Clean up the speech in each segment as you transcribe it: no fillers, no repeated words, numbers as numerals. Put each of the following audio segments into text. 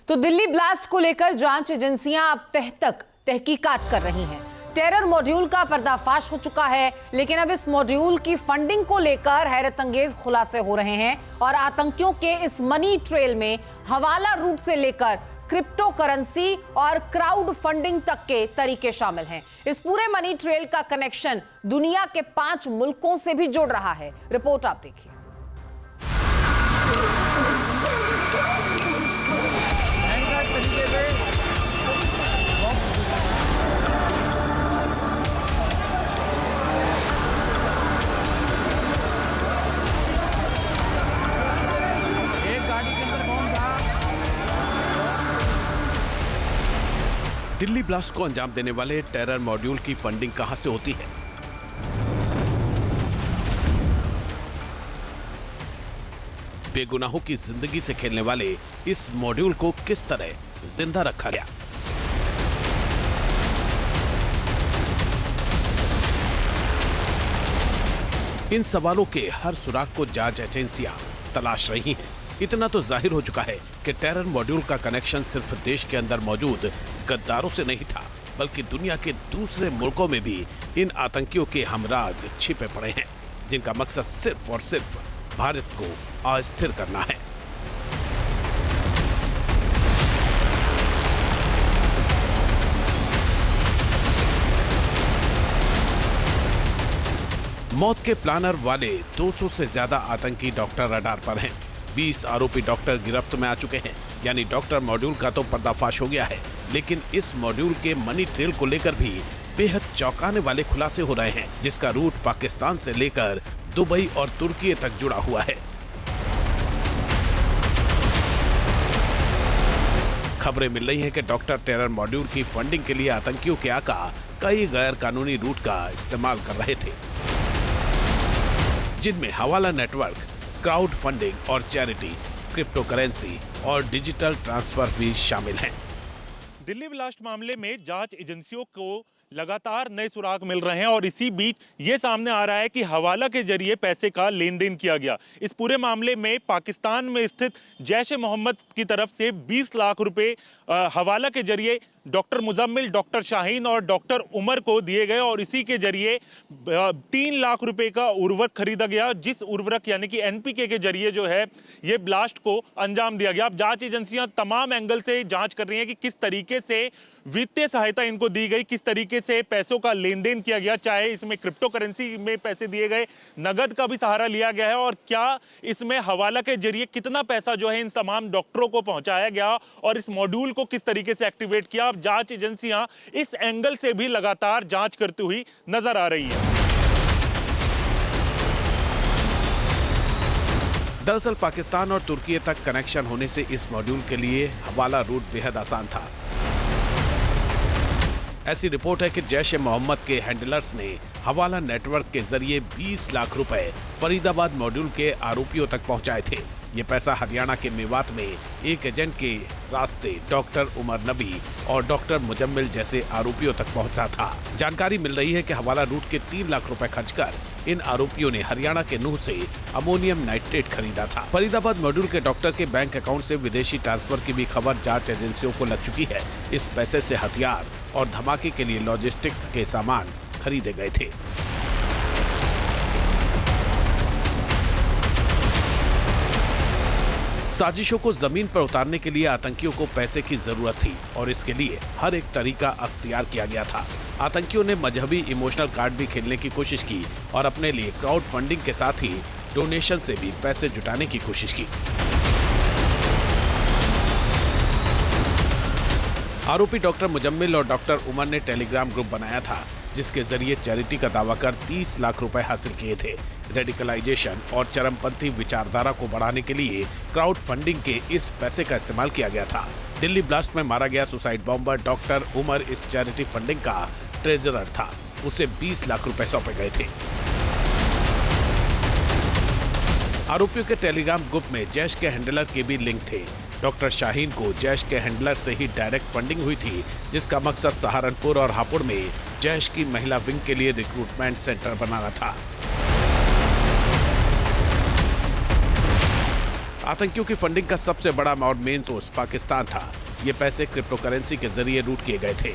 तो दिल्ली ब्लास्ट को लेकर जांच एजेंसियां अब तह तक तहकीकात कर रही हैं। टेरर मॉड्यूल का पर्दाफाश हो चुका है, लेकिन अब इस मॉड्यूल की फंडिंग को लेकर हैरत अंगेज खुलासे हो रहे हैं और आतंकियों के इस मनी ट्रेल में हवाला रूट से लेकर क्रिप्टो करेंसी और क्राउड फंडिंग तक के तरीके शामिल हैं। इस पूरे मनी ट्रेल का कनेक्शन दुनिया के 5 मुल्कों से भी जुड़ रहा है। रिपोर्ट आप देखिए। दिल्ली ब्लास्ट को अंजाम देने वाले टेरर मॉड्यूल की फंडिंग कहां से होती है? बेगुनाहों की जिंदगी से खेलने वाले इस मॉड्यूल को किस तरह जिंदा रखा गया? इन सवालों के हर सुराग को जांच एजेंसियां तलाश रही हैं। इतना तो जाहिर हो चुका है कि टेरर मॉड्यूल का कनेक्शन सिर्फ देश के अंदर मौजूद गद्दारों से नहीं था, बल्कि दुनिया के दूसरे मुल्कों में भी इन आतंकियों के हमराज छिपे पड़े हैं, जिनका मकसद सिर्फ और सिर्फ भारत को अस्थिर करना है। मौत के प्लानर वाले 200 से ज्यादा आतंकी डॉक्टर रडार पर हैं। 20 आरोपी डॉक्टर गिरफ्त में आ चुके हैं, यानी डॉक्टर मॉड्यूल का तो पर्दाफाश हो गया है, लेकिन इस मॉड्यूल के मनी ट्रेल को लेकर भी बेहद चौंकाने वाले खुलासे हो रहे हैं, जिसका रूट पाकिस्तान से लेकर दुबई और तुर्की तक जुड़ा हुआ है। खबरें मिल रही हैं कि डॉक्टर टेरर मॉड्यूल की फंडिंग के लिए आतंकियों के आका कई गैर कानूनी रूट का इस्तेमाल कर रहे थे, जिनमें हवाला नेटवर्क, क्राउड फंडिंग और चैरिटी, क्रिप्टो करेंसी और डिजिटल ट्रांसफर भी शामिल हैं। दिल्ली ब्लास्ट मामले में जांच एजेंसियों को लगातार नए सुराग मिल रहे हैं और इसी बीच ये सामने आ रहा है कि हवाला के जरिए पैसे का लेन देन किया गया। इस पूरे मामले में पाकिस्तान में स्थित जैश-ए-मोहम्मद की तरफ से 20 लाख रुपए हवाला के जरिए डॉक्टर मुजम्मिल, डॉक्टर शाहीन और डॉक्टर उमर को दिए गए और इसी के जरिए 3 लाख रुपए का उर्वरक खरीदा गया, जिस उर्वरक यानी कि एनपीके के जरिए जो है ये ब्लास्ट को अंजाम दिया गया। अब जांच एजेंसियां तमाम एंगल से जांच कर रही हैं कि किस तरीके से वित्तीय सहायता इनको दी गई, किस तरीके से पैसों का लेन देन किया गया, चाहे इसमें क्रिप्टो करेंसी में पैसे दिए गए, नगद का भी सहारा लिया गया है और क्या इसमें हवाला के जरिए कितना पैसा जो है इन तमाम डॉक्टरों को पहुंचाया गया और इस मॉड्यूल को किस तरीके से एक्टिवेट किया। अब जांच एजेंसियां इस एंगल से भी लगातार जांच करती हुई नजर आ रही है। दरअसल पाकिस्तान और तुर्की तक कनेक्शन होने से इस मॉड्यूल के लिए हवाला रूट बेहद आसान था। ऐसी रिपोर्ट है कि जैश-ए-मोहम्मद के हैंडलर्स ने हवाला नेटवर्क के जरिए 20 लाख रुपए फरीदाबाद मॉड्यूल के आरोपियों तक पहुंचाए थे। ये पैसा हरियाणा के मेवात में एक एजेंट के रास्ते डॉक्टर उमर नबी और डॉक्टर मुजम्मिल जैसे आरोपियों तक पहुंचा था। जानकारी मिल रही है कि हवाला रूट के 3 लाख रुपए खर्च कर इन आरोपियों ने हरियाणा के नूह से अमोनियम नाइट्रेट खरीदा था। फरीदाबाद मॉड्यूल के डॉक्टर के बैंक अकाउंट से विदेशी ट्रांसफर की भी खबर जांच एजेंसियों को लग चुकी है। इस पैसे से हथियार और धमाके के लिए लॉजिस्टिक्स के सामान खरीदे गए थे। साजिशों को जमीन पर उतारने के लिए आतंकियों को पैसे की जरूरत थी और इसके लिए हर एक तरीका अख्तियार किया गया था। आतंकियों ने मजहबी इमोशनल कार्ड भी खेलने की कोशिश की और अपने लिए क्राउड फंडिंग के साथ ही डोनेशन से भी पैसे जुटाने की कोशिश की। आरोपी डॉक्टर मुजम्मिल और डॉक्टर उमर ने टेलीग्राम ग्रुप बनाया था, जिसके जरिए चैरिटी का दावा कर 30 लाख रुपए हासिल किए थे। रेडिकलाइजेशन और चरमपंथी विचारधारा को बढ़ाने के लिए क्राउड फंडिंग के इस पैसे का इस्तेमाल किया गया था। दिल्ली ब्लास्ट में मारा गया सुसाइड बॉम्बर डॉक्टर उमर इस चैरिटी फंडिंग का ट्रेजरर था। उसे 20 लाख रुपए सौंपे गए थे। आरोपियों के टेलीग्राम ग्रुप में जैश के हैंडलर के भी लिंक थे। डॉक्टर शाहीन को जैश के हैंडलर से ही डायरेक्ट फंडिंग हुई थी, जिसका मकसद सहारनपुर और हापुड़ में जैश की महिला विंग के लिए रिक्रूटमेंट सेंटर बनाना था। आतंकियों की फंडिंग का सबसे बड़ा और मेन सोर्स पाकिस्तान था। ये पैसे क्रिप्टो करेंसी के जरिए लूट किए गए थे।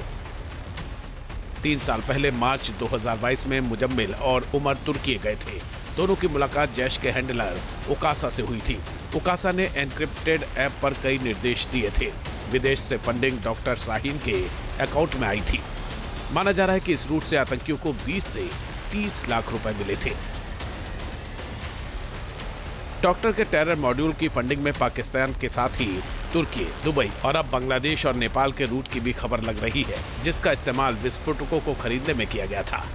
3 साल पहले मार्च 2022 में मुजम्मिल और उमर तुर्की गए थे। दोनों की मुलाकात जैश के हैंडलर उकासा से हुई थी। उकासा ने एनक्रिप्टेड ऐप पर कई निर्देश दिए थे। विदेश से फंडिंग डॉक्टर शाहीन के अकाउंट में आई थी। माना जा रहा है कि इस रूट से आतंकियों को 20 से 30 लाख रुपए मिले थे। डॉक्टर के टेरर मॉड्यूल की फंडिंग में पाकिस्तान के साथ ही तुर्की, दुबई और अब बांग्लादेश और नेपाल के रूट की भी खबर लग रही है, जिसका इस्तेमाल विस्फोटकों को खरीदने में किया गया था।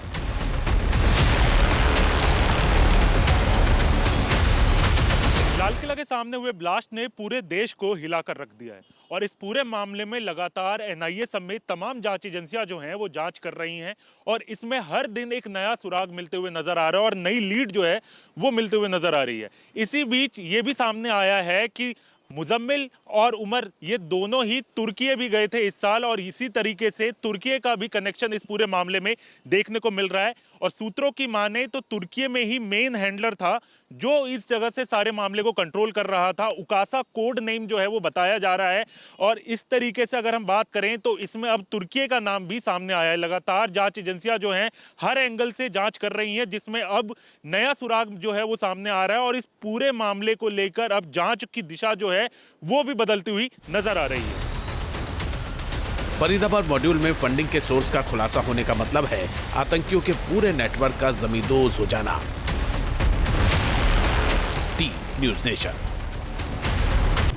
लाल किला के सामने हुए ब्लास्ट ने पूरे देश को हिलाकर रख दिया है और इस पूरे मामले में लगातार एनआईए समेत तमाम जांच एजेंसियां जो हैं वो जांच कर रही हैं और इसमें हर दिन एक नया सुराग मिलते हुए नजर आ रहा है और नई लीड जो है वो मिलते हुए नजर आ रही है। इसी बीच ये भी सामने आया है कि मुजम्मिल और उमर ये दोनों ही तुर्की भी गए थे इस साल और इसी तरीके से तुर्की का भी कनेक्शन इस पूरे मामले में देखने को मिल रहा है। और सूत्रों की माने तो तुर्की में ही मेन हैंडलर था जो इस जगह से सारे मामले को कंट्रोल कर रहा था। उकासा कोड नेम जो है वो बताया जा रहा है और इस तरीके से अगर हम बात करें तो इसमें अब तुर्की का नाम भी सामने आया है। लगातार जांच एजेंसियां जो हैं हर एंगल से जांच कर रही हैं, जिसमें अब नया सुराग जो है वो सामने आ रहा है और इस पूरे मामले को लेकर अब जांच की दिशा जो है वो भी बदलती हुई नजर आ रही है। फरीदाबाद मॉड्यूल में फंडिंग के सोर्स का खुलासा होने का मतलब है आतंकियों के पूरे नेटवर्क का जमींदोज हो जाना। T news nation.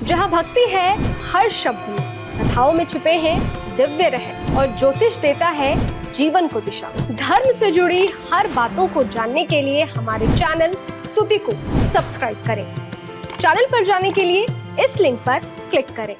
जहां भक्ति है हर शब्द में, कथाओं में छुपे हैं दिव्य रहस्य और ज्योतिष देता है जीवन को दिशा। धर्म से जुड़ी हर बातों को जानने के लिए हमारे चैनल स्तुति को सब्सक्राइब करें। चैनल पर जाने के लिए इस लिंक पर क्लिक करें।